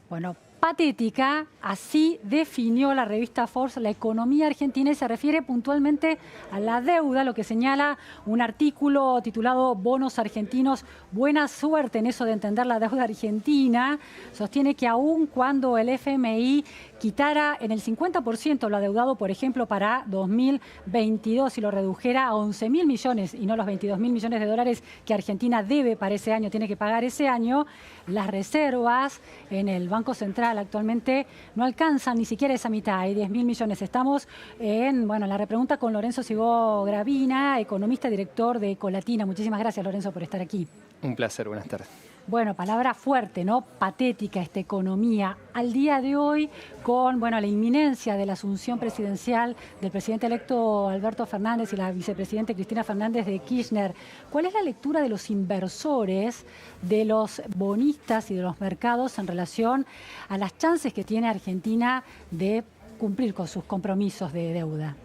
Bueno, patética, así definió la revista Forbes la economía argentina y se refiere puntualmente a la deuda, lo que señala un artículo titulado Bonos argentinos, buena suerte en eso de entender la deuda argentina. Sostiene que aun cuando el FMI quitara en el 50% lo adeudado, por ejemplo, para 2022 y lo redujera a 11.000 millones y no los 22.000 millones de dólares que Argentina debe para ese año, tiene que pagar ese año, las reservas en el Banco Central actualmente no alcanzan ni siquiera esa mitad, hay 10.000 millones. Estamos en la repregunta con Lorenzo Sigó Gravina, economista, director de Ecolatina. Muchísimas gracias, Lorenzo, por estar aquí. Un placer, buenas tardes. Bueno, palabra fuerte, ¿no? Patética esta economía. Al día de hoy, con la inminencia de la asunción presidencial del presidente electo Alberto Fernández y la vicepresidenta Cristina Fernández de Kirchner, ¿cuál es la lectura de los inversores, de los bonistas y de los mercados en relación a las chances que tiene Argentina de cumplir con sus compromisos de deuda?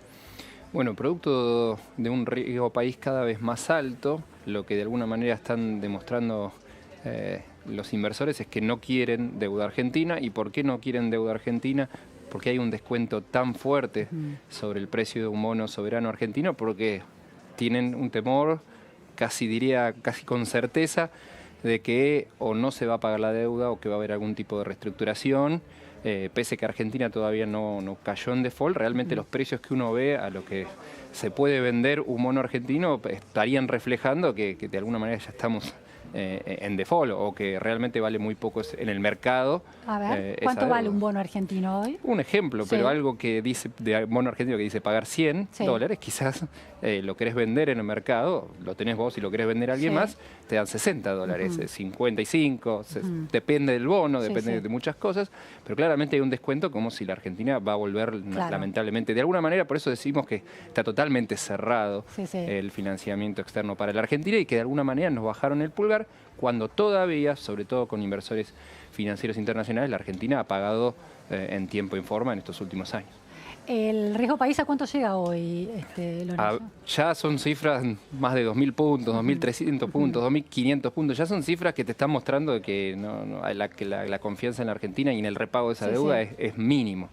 Bueno, producto de un riesgo país cada vez más alto, lo que de alguna manera están demostrando los inversores es que no quieren deuda argentina. ¿Y por qué no quieren deuda argentina? Porque hay un descuento tan fuerte sobre el precio de un bono soberano argentino, porque tienen un temor, casi con certeza, de que o no se va a pagar la deuda o que va a haber algún tipo de reestructuración. Pese que Argentina todavía no cayó en default, realmente los precios que uno ve a lo que se puede vender un bono argentino estarían reflejando que de alguna manera ya estamos en default o que realmente vale muy poco en el mercado. A ver, ¿cuánto vale un bono argentino hoy? Un ejemplo, pero algo que dice de bono argentino que dice pagar 100 dólares, quizás lo querés vender en el mercado, lo tenés vos y lo querés vender a alguien más, te dan 60 dólares, 55, depende del bono, depende de muchas cosas, pero claramente hay un descuento como si la Argentina va a volver lamentablemente. De alguna manera, por eso decimos que está totalmente cerrado el financiamiento externo para la Argentina y que de alguna manera nos bajaron el pulgar cuando todavía, sobre todo con inversores financieros internacionales, la Argentina ha pagado en tiempo y en forma en estos últimos años. ¿El riesgo país a cuánto llega hoy, Lorenzo? Ya son cifras más de 2.000 puntos, 2.300 puntos, 2.500 puntos. Ya son cifras que te están mostrando que la confianza en la Argentina y en el repago de esa deuda es mínimo.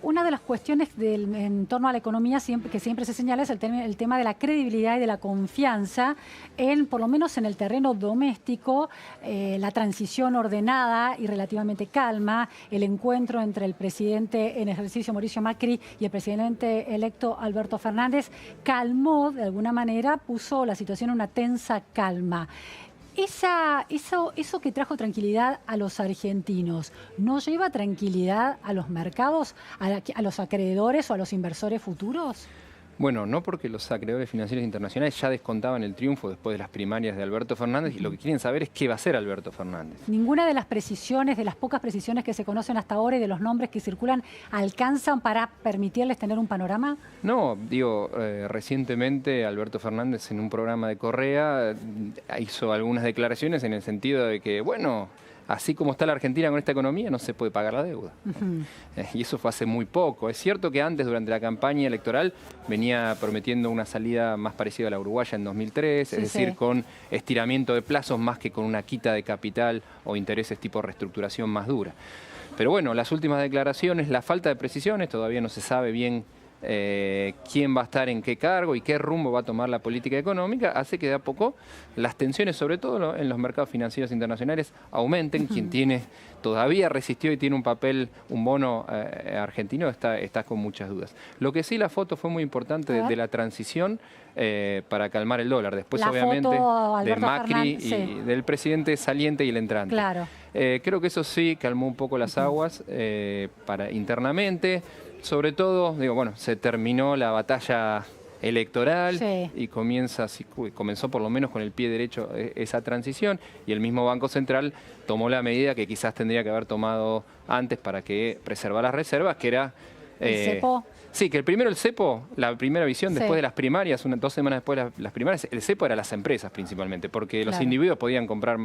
Una de las cuestiones en torno a la economía que siempre se señala es el tema de la credibilidad y de la confianza, por lo menos en el terreno doméstico, la transición ordenada y relativamente calma, el encuentro entre el presidente en ejercicio Mauricio Macri y el presidente electo Alberto Fernández calmó, de alguna manera, puso la situación en una tensa calma. Eso que trajo tranquilidad a los argentinos, ¿no lleva tranquilidad a los mercados, a los acreedores o a los inversores futuros? Bueno, no, porque los acreedores financieros internacionales ya descontaban el triunfo después de las primarias de Alberto Fernández y lo que quieren saber es qué va a hacer Alberto Fernández. ¿Ninguna de las precisiones, de las pocas precisiones que se conocen hasta ahora y de los nombres que circulan alcanzan para permitirles tener un panorama? No, recientemente Alberto Fernández en un programa de Correa hizo algunas declaraciones en el sentido de que, así como está la Argentina con esta economía, no se puede pagar la deuda. Y eso fue hace muy poco. Es cierto que antes, durante la campaña electoral, venía prometiendo una salida más parecida a la uruguaya en 2003, es decir, con estiramiento de plazos más que con una quita de capital o intereses tipo reestructuración más dura. Pero las últimas declaraciones, la falta de precisiones, todavía no se sabe bien quién va a estar en qué cargo y qué rumbo va a tomar la política económica, hace que de a poco las tensiones, sobre todo en los mercados financieros internacionales, aumenten. Quien todavía resistió y tiene un bono argentino, está con muchas dudas. Lo que sí, la foto fue muy importante de la transición para calmar el dólar. Después, obviamente, de Macri y del presidente saliente y el entrante. Creo que eso sí calmó un poco las aguas internamente. Sobre todo, se terminó la batalla electoral y comenzó por lo menos con el pie derecho esa transición y el mismo Banco Central tomó la medida que quizás tendría que haber tomado antes para que preservar las reservas, que era... ¿El cepo? Sí, que el cepo, la primera visión después de las primarias, 2 semanas después de las primarias, el cepo era las empresas principalmente, porque los individuos podían comprar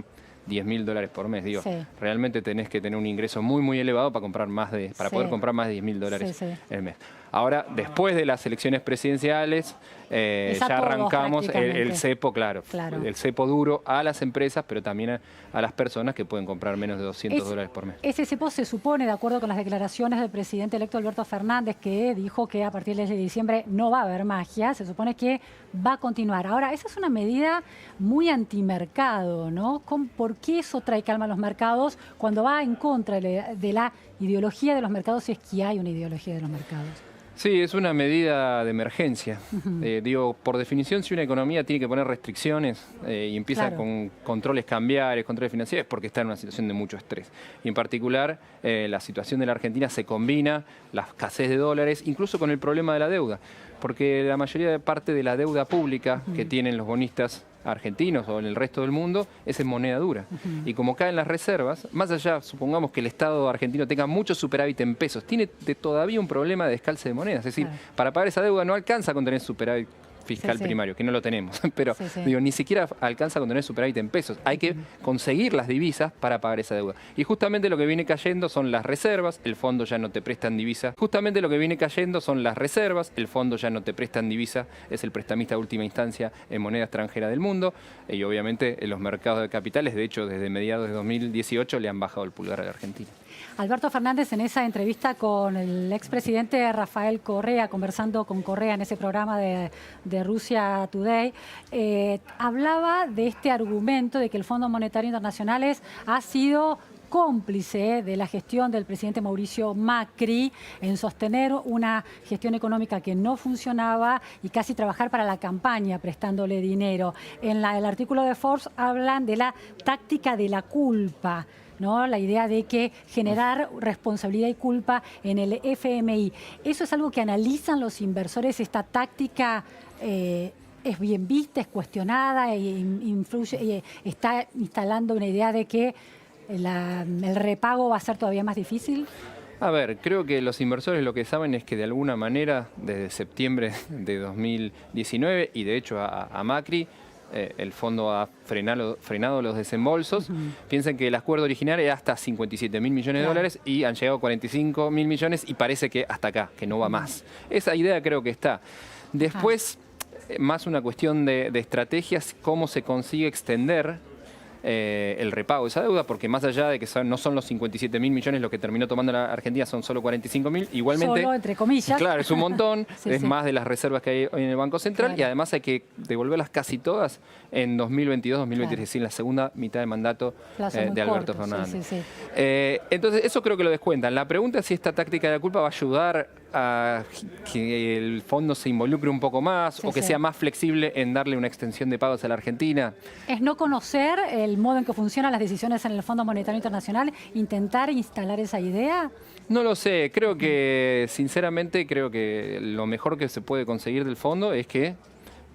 10.000 dólares por mes. Realmente tenés que tener un ingreso muy, muy elevado para poder comprar más de 10.000 dólares el mes. Ahora, después de las elecciones presidenciales, ya arrancamos el cepo, claro, el cepo duro a las empresas, pero también a las personas que pueden comprar menos de $200 por mes. Ese cepo se supone, de acuerdo con las declaraciones del presidente electo Alberto Fernández, que dijo que a partir del 10 de diciembre no va a haber magia, se supone que va a continuar. Ahora, esa es una medida muy antimercado, ¿no? ¿Por qué eso trae calma a los mercados cuando va en contra de la ideología de los mercados, si es que hay una ideología de los mercados? Sí, es una medida de emergencia. Digo, por definición, si una economía tiene que poner restricciones y empieza con controles cambiarios, controles financieros, es porque está en una situación de mucho estrés. Y en particular, la situación de la Argentina se combina, la escasez de dólares, incluso con el problema de la deuda. Porque la mayoría de parte de la deuda pública que tienen los bonistas argentinos o en el resto del mundo es en moneda dura. Y como caen las reservas, más allá, supongamos que el Estado argentino tenga mucho superávit en pesos, tiene todavía un problema de descalce de monedas. Es decir, para pagar esa deuda no alcanza con tener superávit fiscal primario, que no lo tenemos, pero digo, ni siquiera alcanza con tener superávit en pesos. Hay que conseguir las divisas para pagar esa deuda. Y justamente lo que viene cayendo son las reservas, el fondo ya no te presta en divisa. Justamente lo que viene cayendo son las reservas, el fondo ya no te presta en divisa, es el prestamista de última instancia en moneda extranjera del mundo. Y obviamente en los mercados de capitales, de hecho desde mediados de 2018 le han bajado el pulgar a la Argentina. Alberto Fernández, en esa entrevista con el expresidente Rafael Correa, conversando con Correa en ese programa de Russia Today, hablaba de este argumento de que el Fondo Monetario Internacional ha sido cómplice de la gestión del presidente Mauricio Macri en sostener una gestión económica que no funcionaba y casi trabajar para la campaña prestándole dinero. En el artículo de Forbes hablan de la táctica de la culpa, ¿no? La idea de que generar responsabilidad y culpa en el FMI. ¿Eso es algo que analizan los inversores? ¿Esta táctica es bien vista, es cuestionada, influye, está instalando una idea de que el repago va a ser todavía más difícil? A ver, creo que los inversores lo que saben es que de alguna manera, desde septiembre de 2019, y de hecho a Macri, el fondo ha frenado los desembolsos. Piensen que el acuerdo original era hasta 57.000 millones de dólares y han llegado 45.000 millones y parece que hasta acá, que no va más. Esa idea creo que está. Después, más una cuestión de estrategias, cómo se consigue extender el repago de esa deuda, porque más allá de que no son los 57.000 millones lo que terminó tomando la Argentina, son solo 45.000, igualmente... Solo, entre comillas. Claro, es un montón, es más de las reservas que hay hoy en el Banco Central, y además hay que devolverlas casi todas en 2022-2023, es decir, en la segunda mitad de mandato de Alberto Fernández. Entonces, eso creo que lo descuentan. La pregunta es si esta táctica de la culpa va a ayudar a que el fondo se involucre un poco más o que sea más flexible en darle una extensión de pagos a la Argentina. ¿Es no conocer el modo en que funcionan las decisiones en el Fondo Monetario Internacional, intentar instalar esa idea? No lo sé, creo que, sinceramente, creo que lo mejor que se puede conseguir del fondo es que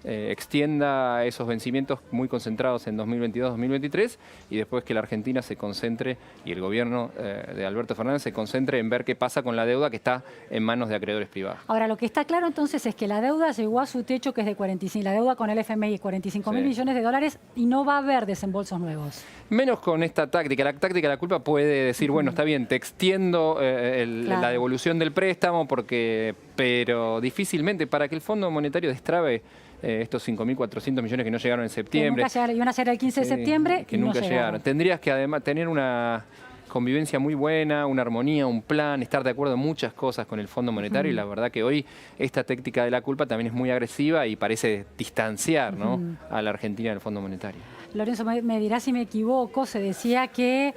extienda esos vencimientos muy concentrados en 2022-2023 y después que la Argentina se concentre y el gobierno de Alberto Fernández se concentre en ver qué pasa con la deuda que está en manos de acreedores privados. Ahora, lo que está claro entonces es que la deuda llegó a su techo, que es de 45, la deuda con el FMI, 45.000 millones de dólares, y no va a haber desembolsos nuevos. Menos con esta táctica. La táctica de la culpa puede decir, bueno, está bien, te extiendo la devolución del préstamo, pero difícilmente para que el Fondo Monetario destrabe estos 5.400 millones que no llegaron en septiembre. Iban a ser el 15 de septiembre que nunca llegaron. Tendrías que además tener una convivencia muy buena, una armonía, un plan, estar de acuerdo en muchas cosas con el Fondo Monetario y la verdad que hoy esta táctica de la culpa también es muy agresiva y parece distanciar a la Argentina del Fondo Monetario. Lorenzo, me dirá si me equivoco, se decía que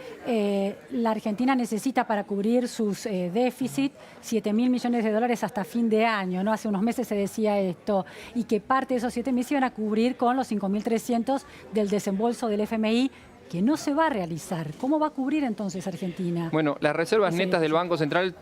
la Argentina necesita para cubrir sus déficits 7.000 millones de dólares hasta fin de año, ¿no? Hace unos meses se decía esto, y que parte de esos 7.000 se iban a cubrir con los 5.300 del desembolso del FMI, que no se va a realizar. ¿Cómo va a cubrir entonces Argentina? Bueno, las reservas netas del Banco Central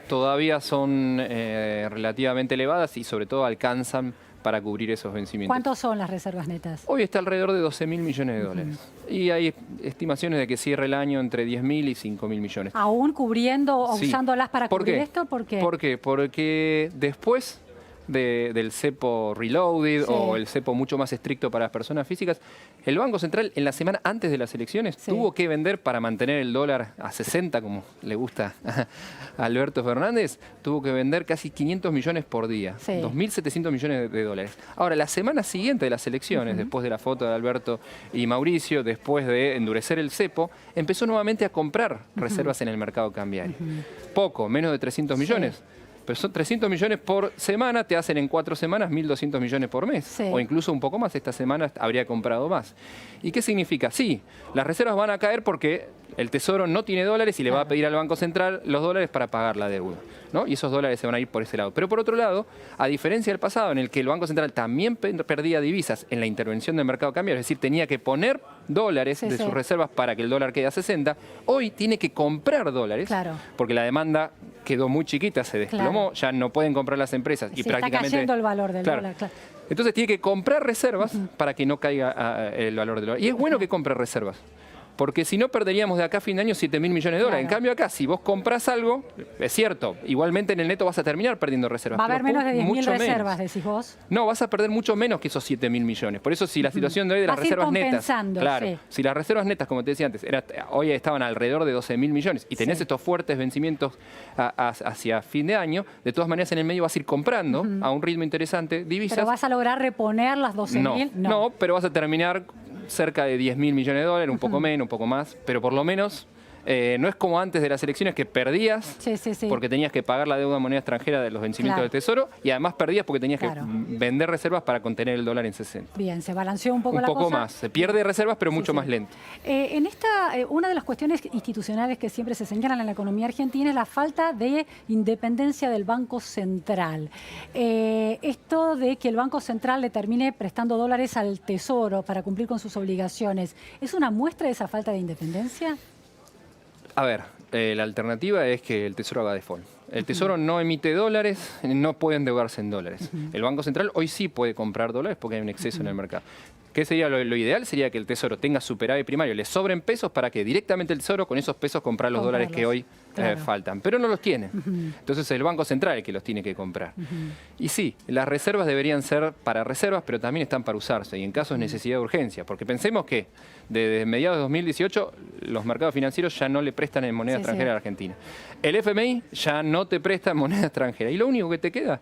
todavía son relativamente elevadas y sobre todo alcanzan para cubrir esos vencimientos. ¿Cuántos son las reservas netas? Hoy está alrededor de 12.000 millones de dólares. Y hay estimaciones de que cierre el año entre 10.000 y 5.000 millones. ¿Aún cubriendo o usándolas para cubrir esto? ¿Por qué? ¿Por qué? Porque después del cepo reloaded o el cepo mucho más estricto para las personas físicas, el Banco Central en la semana antes de las elecciones tuvo que vender para mantener el dólar a 60, como le gusta a Alberto Fernández, tuvo que vender casi 500 millones por día, 2.700 millones de dólares. Ahora, la semana siguiente de las elecciones, después de la foto de Alberto y Mauricio, después de endurecer el cepo, empezó nuevamente a comprar reservas en el mercado cambiario. Poco, menos de 300 millones. Pero son 300 millones por semana, te hacen en 4 semanas 1.200 millones por mes. O incluso un poco más, esta semana habría comprado más. ¿Y qué significa? Sí, las reservas van a caer porque el Tesoro no tiene dólares y le va a pedir al Banco Central los dólares para pagar la deuda, ¿no? Y esos dólares se van a ir por ese lado. Pero por otro lado, a diferencia del pasado, en el que el Banco Central también perdía divisas en la intervención del mercado cambiario, es decir, tenía que poner dólares de sus reservas para que el dólar quede a 60, hoy tiene que comprar dólares, porque la demanda quedó muy chiquita, se desplomó, ya no pueden comprar las empresas. Y prácticamente está cayendo el valor del dólar, Entonces tiene que comprar reservas para que no caiga el valor del dólar. Y es bueno que compre reservas, porque si no perderíamos de acá a fin de año 7.000 millones de dólares. En cambio acá, si vos comprás algo, es cierto, igualmente en el neto vas a terminar perdiendo reservas. Va a haber menos de 10.000 reservas, decís vos. No, vas a perder mucho menos que esos 7.000 millones. Por eso si la situación de hoy de las reservas netas, si las reservas netas, como te decía antes, hoy estaban alrededor de 12.000 millones y tenés estos fuertes vencimientos hacia fin de año, de todas maneras en el medio vas a ir comprando a un ritmo interesante divisas. ¿Pero vas a lograr reponer las 12.000? No, pero vas a terminar cerca de 10.000 millones de dólares, un poco menos, un poco más, pero por lo menos no es como antes de las elecciones que perdías porque tenías que pagar la deuda en moneda extranjera de los vencimientos del Tesoro y además perdías porque tenías que vender reservas para contener el dólar en 60. Bien, se balanceó un poco la cosa. Un poco más, se pierde reservas pero mucho más lento. En una de las cuestiones institucionales que siempre se señalan en la economía argentina es la falta de independencia del Banco Central. Esto de que el Banco Central le termine prestando dólares al Tesoro para cumplir con sus obligaciones, ¿es una muestra de esa falta de independencia? A ver, la alternativa es que el Tesoro haga default. El Tesoro no emite dólares, no puede endeudarse en dólares. El Banco Central hoy sí puede comprar dólares porque hay un exceso en el mercado. ¿Qué sería lo ideal? Sería que el Tesoro tenga superávit primario, le sobren pesos para que directamente el Tesoro con esos pesos comprar los dólares que hoy faltan. Pero no los tiene. Entonces el Banco Central es el que los tiene que comprar. Y sí, las reservas deberían ser para reservas, pero también están para usarse y en casos de necesidad de urgencia. Porque pensemos que desde mediados de 2018 los mercados financieros ya no le prestan en moneda extranjera a la Argentina. El FMI ya no te presta en moneda extranjera. Y lo único que te queda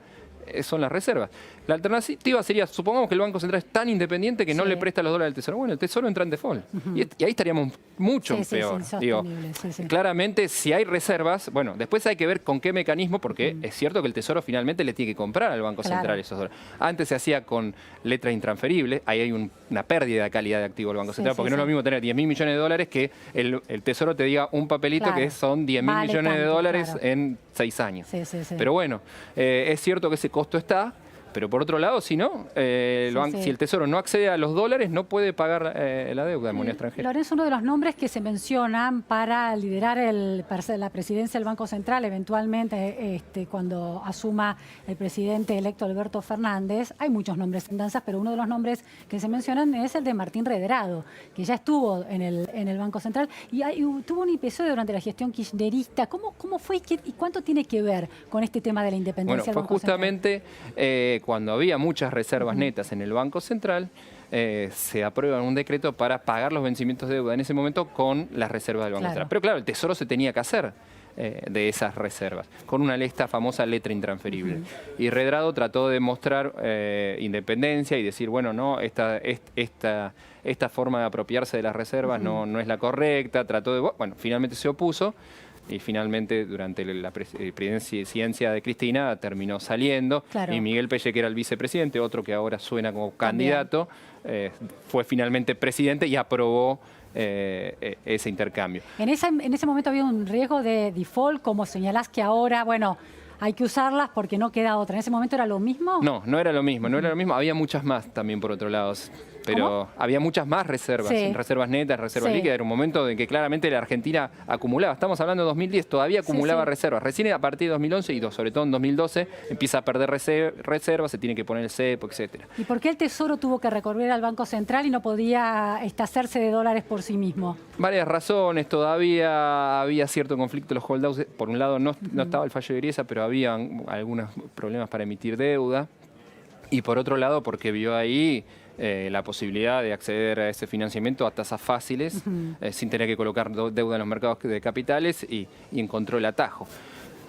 son las reservas. La alternativa sería, supongamos que el Banco Central es tan independiente que no le presta los dólares al Tesoro. Bueno, el Tesoro entra en default. Y ahí estaríamos mucho peor. Digo, claramente, si hay reservas, bueno, después hay que ver con qué mecanismo, porque es cierto que el Tesoro finalmente le tiene que comprar al Banco Central esos dólares. Antes se hacía con letra intransferible, ahí hay una pérdida de calidad de activo del Banco Central, porque no es lo mismo tener 10.000 millones de dólares que el Tesoro te diga un papelito que son 10.000 millones de dólares en 6 años. Pero bueno, es cierto que ese costo está, pero por otro lado, si no, si el Tesoro no accede a los dólares, no puede pagar la deuda en moneda extranjera. Lorenzo, uno de los nombres que se mencionan para liderar la presidencia del Banco Central, eventualmente cuando asuma el presidente electo Alberto Fernández, hay muchos nombres en danzas, pero uno de los nombres que se mencionan es el de Martín Redrado, que ya estuvo en el Banco Central y tuvo un episodio durante la gestión kirchnerista. ¿Cómo fue y cuánto tiene que ver con este tema de la independencia del Banco Central? Bueno, fue justamente cuando había muchas reservas netas en el Banco Central, se aprueba un decreto para pagar los vencimientos de deuda en ese momento con las reservas del Banco Central. Pero claro, el Tesoro se tenía que hacer de esas reservas, con esta famosa letra intransferible. Y Redrado trató de mostrar independencia y decir, bueno, no, esta forma de apropiarse de las reservas no es la correcta, finalmente se opuso. Y finalmente, durante la presidencia de Cristina, terminó saliendo. Y Miguel Pelle, que era el vicepresidente, otro que ahora suena como candidato, fue finalmente presidente y aprobó ese intercambio. En ese momento había un riesgo de default, como señalás que ahora, bueno, hay que usarlas porque no queda otra. ¿En ese momento era lo mismo? No, no era lo mismo, no era lo mismo. Había muchas más también por otro lado. Pero había muchas más reservas, reservas netas, reservas líquidas. Era un momento en que claramente la Argentina acumulaba. Estamos hablando de 2010, todavía acumulaba reservas. Recién a partir de 2011 y sobre todo en 2012 empieza a perder reservas, se tiene que poner el cepo, etcétera. ¿Y por qué el Tesoro tuvo que recorrer al Banco Central y no podía hacerse de dólares por sí mismo? Varias razones. Todavía había cierto conflicto en los holdouts. Por un lado no estaba el fallo de Griesa, pero había algunos problemas para emitir deuda. Y por otro lado, porque vio ahí la posibilidad de acceder a ese financiamiento a tasas fáciles, sin tener que colocar deuda en los mercados de capitales y encontró el atajo.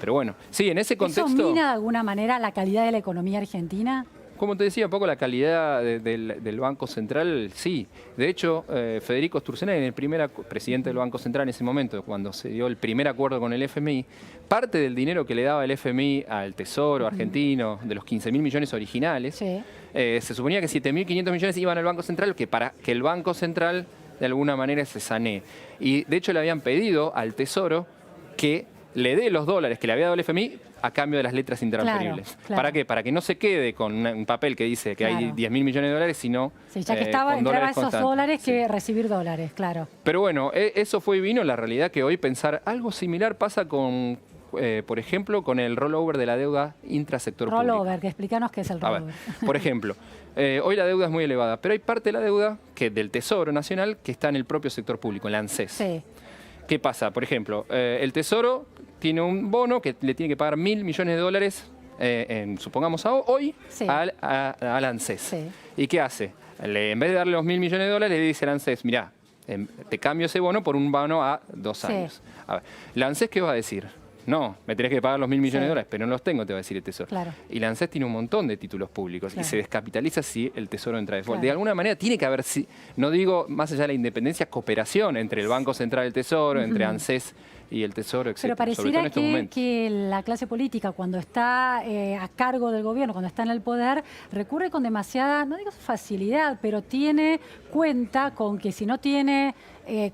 Pero bueno, sí, en ese contexto... ¿Eso mina de alguna manera la calidad de la economía argentina? Como te decía, un poco la calidad del Banco Central, sí. De hecho, Federico Sturzenegger, el primer presidente del Banco Central en ese momento, cuando se dio el primer acuerdo con el FMI, parte del dinero que le daba el FMI al Tesoro argentino, de los 15.000 millones originales, se suponía que 7.500 millones iban al Banco Central, para que el Banco Central de alguna manera se sanee. Y de hecho le habían pedido al Tesoro que le dé los dólares que le había dado el FMI a cambio de las letras intransferibles. Claro. ¿Para qué? Para que no se quede con un papel que dice que hay 10.000 millones de dólares, sino ya que entraba esos dólares que recibir dólares, claro. Pero bueno, eso fue y vino. La realidad que hoy pensar algo similar pasa con, por ejemplo, con el rollover de la deuda intrasector público. Rollover, que explícanos qué es el rollover. A ver, por ejemplo, hoy la deuda es muy elevada, pero hay parte de la deuda del Tesoro Nacional que está en el propio sector público, en la ANSES. Sí. ¿Qué pasa? Por ejemplo, el Tesoro tiene un bono que le tiene que pagar 1.000 millones de dólares, supongamos hoy, al ANSES. Sí. ¿Y qué hace? En vez de darle los 1.000 millones de dólares, le dice al ANSES, mirá, te cambio ese bono por un bono a 2 años. A ver, ¿la ANSES qué va a decir? No, me tenés que pagar los 1.000 millones de dólares, pero no los tengo, te va a decir el Tesoro. Claro. Y la ANSES tiene un montón de títulos públicos y se descapitaliza si el Tesoro entra de default. De alguna manera tiene que haber, no digo más allá de la independencia, cooperación entre el Banco Central y el Tesoro, entre ANSES y el Tesoro, etc. Pero pareciera que la clase política, cuando está a cargo del gobierno, cuando está en el poder, recurre con demasiada, no digo facilidad, pero tiene cuenta con que si no tiene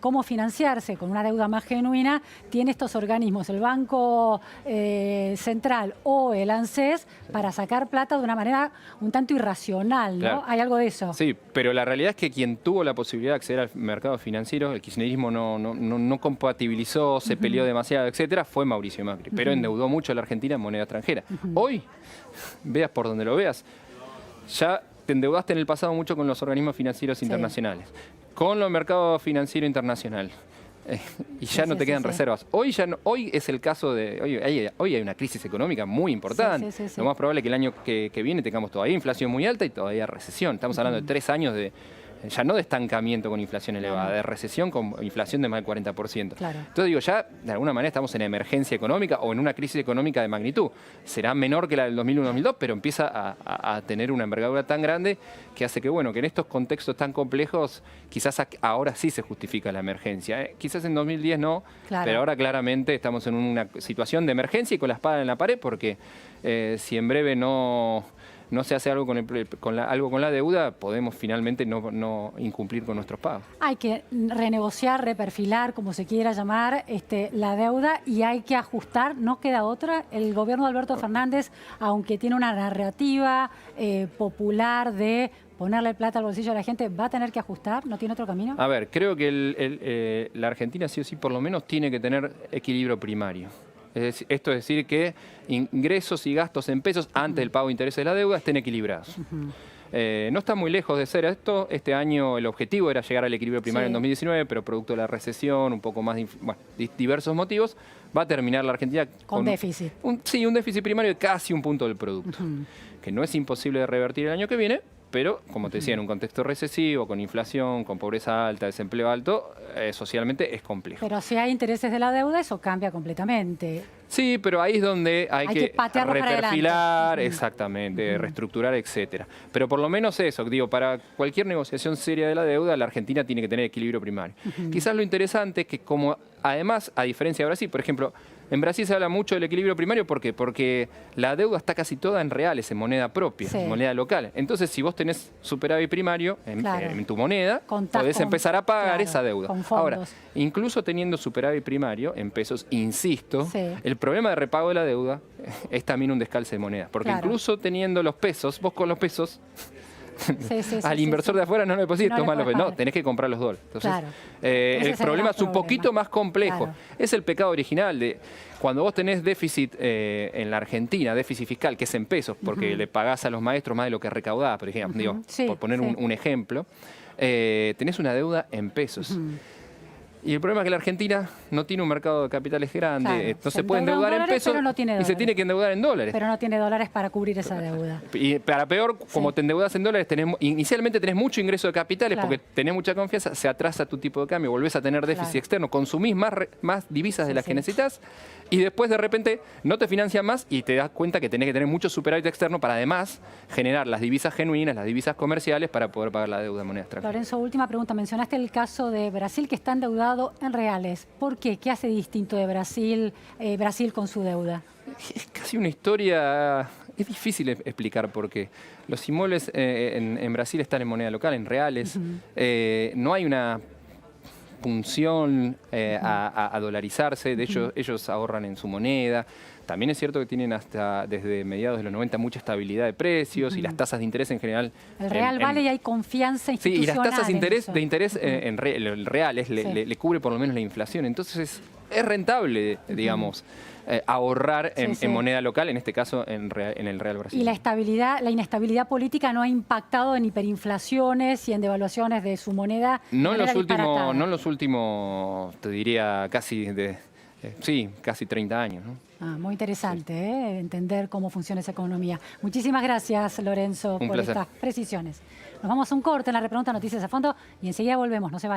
cómo financiarse con una deuda más genuina, tiene estos organismos, el Banco Central o el ANSES, para sacar plata de una manera un tanto irracional, ¿no? Claro. ¿Hay algo de eso? Sí, pero la realidad es que quien tuvo la posibilidad de acceder al mercado financiero, el kirchnerismo no compatibilizó, se peleó demasiado, etcétera, fue Mauricio Macri, pero endeudó mucho a la Argentina en moneda extranjera. Hoy, veas por donde lo veas, ya te endeudaste en el pasado mucho con los organismos financieros internacionales, con los mercados financieros internacionales. Y ya no te quedan reservas. Hoy es el caso de... Hoy hay una crisis económica muy importante. Lo más probable es que el año que viene tengamos todavía inflación muy alta y todavía recesión. Estamos hablando de 3 años de... Ya no de estancamiento con inflación elevada, de recesión con inflación de más del 40%. Claro. Entonces digo, ya de alguna manera estamos en emergencia económica o en una crisis económica de magnitud. Será menor que la del 2001-2002, pero empieza a tener una envergadura tan grande que hace que, bueno, que en estos contextos tan complejos quizás ahora sí se justifica la emergencia. Quizás en 2010 no, pero ahora claramente estamos en una situación de emergencia y con la espada en la pared, porque si en breve no se hace algo con la deuda, podemos finalmente no incumplir con nuestros pagos. Hay que renegociar, reperfilar, como se quiera llamar, la deuda, y hay que ajustar, no queda otra. El gobierno de Alberto Fernández, aunque tiene una narrativa popular de ponerle plata al bolsillo a la gente, ¿va a tener que ajustar? ¿No tiene otro camino? A ver, creo que la Argentina sí o sí por lo menos tiene que tener equilibrio primario. Esto es decir que ingresos y gastos en pesos antes del pago de intereses de la deuda estén equilibrados. No está muy lejos de ser esto. Este año el objetivo era llegar al equilibrio primario en 2019, pero producto de la recesión, un poco más de diversos motivos, va a terminar la Argentina con déficit. Un déficit primario de casi 1 punto del producto, que no es imposible de revertir el año que viene, pero, como te decía, en un contexto recesivo, con inflación, con pobreza alta, desempleo alto, socialmente es complejo. Pero si hay intereses de la deuda, eso cambia completamente. Sí, pero ahí es donde hay que reperfilar, exactamente, reestructurar, etcétera. Pero por lo menos eso, digo, para cualquier negociación seria de la deuda, la Argentina tiene que tener equilibrio primario. Quizás lo interesante es que, como además, a diferencia de Brasil, por ejemplo, en Brasil se habla mucho del equilibrio primario, ¿por qué? Porque la deuda está casi toda en reales, en moneda propia, en moneda local. Entonces, si vos tenés superávit primario en tu moneda, podés empezar a pagar esa deuda. Ahora, incluso teniendo superávit primario en pesos, insisto, el problema de repago de la deuda es también un descalce de moneda. Porque incluso teniendo los pesos, vos con los pesos... al inversor de afuera no le puedes decir, toma los pesos. No, tenés que comprar los dólares. Entonces, el problema es un poquito más complejo. Es el pecado original de cuando vos tenés déficit en la Argentina, déficit fiscal, que es en pesos, porque le pagás a los maestros más de lo que recaudás, por ejemplo, por poner un ejemplo, tenés una deuda en pesos. Y el problema es que la Argentina no tiene un mercado de capitales grande, Claro, no se se puede endeuda en endeudar en dólares, pesos pero no tiene y se dólares. tiene que endeudar en dólares. Pero no tiene dólares para cubrir esa deuda. Y para peor, como te endeudas en dólares, inicialmente tenés mucho ingreso de capitales Claro. porque tenés mucha confianza, se atrasa tu tipo de cambio, volvés a tener déficit Claro. externo, consumís más divisas de Sí, las sí. que necesitas y después de repente no te financian más y te das cuenta que tenés que tener mucho superávit externo para además generar las divisas genuinas, las divisas comerciales para poder pagar la deuda en moneda extranjera. Lorenzo, última pregunta. Mencionaste el caso de Brasil, que está endeudado en reales. ¿Por qué? ¿Qué hace distinto de Brasil, Brasil con su deuda? Es casi una historia, es difícil explicar por qué. Los inmuebles en Brasil están en moneda local, en reales. No hay una punción a dolarizarse, de hecho ellos ahorran en su moneda. También es cierto que tienen hasta desde mediados de los 90 mucha estabilidad de precios y las tasas de interés en general. El real vale y hay confianza Sí, y institucional. las tasas de en interés, eso. en reales le cubre por lo menos la inflación. Entonces es rentable, digamos, ahorrar en moneda local, en este caso en el real Y brasileño. la inestabilidad política no ha impactado en hiperinflaciones y en devaluaciones de su moneda. No de en manera los disparatada. últimos, te diría, casi 30 años, ¿no? Muy interesante, entender cómo funciona esa economía. Muchísimas gracias, Lorenzo, Un por placer. estas precisiones. Nos vamos a un corte en la Repregunta Noticias a Fondo y enseguida volvemos. No se vayan.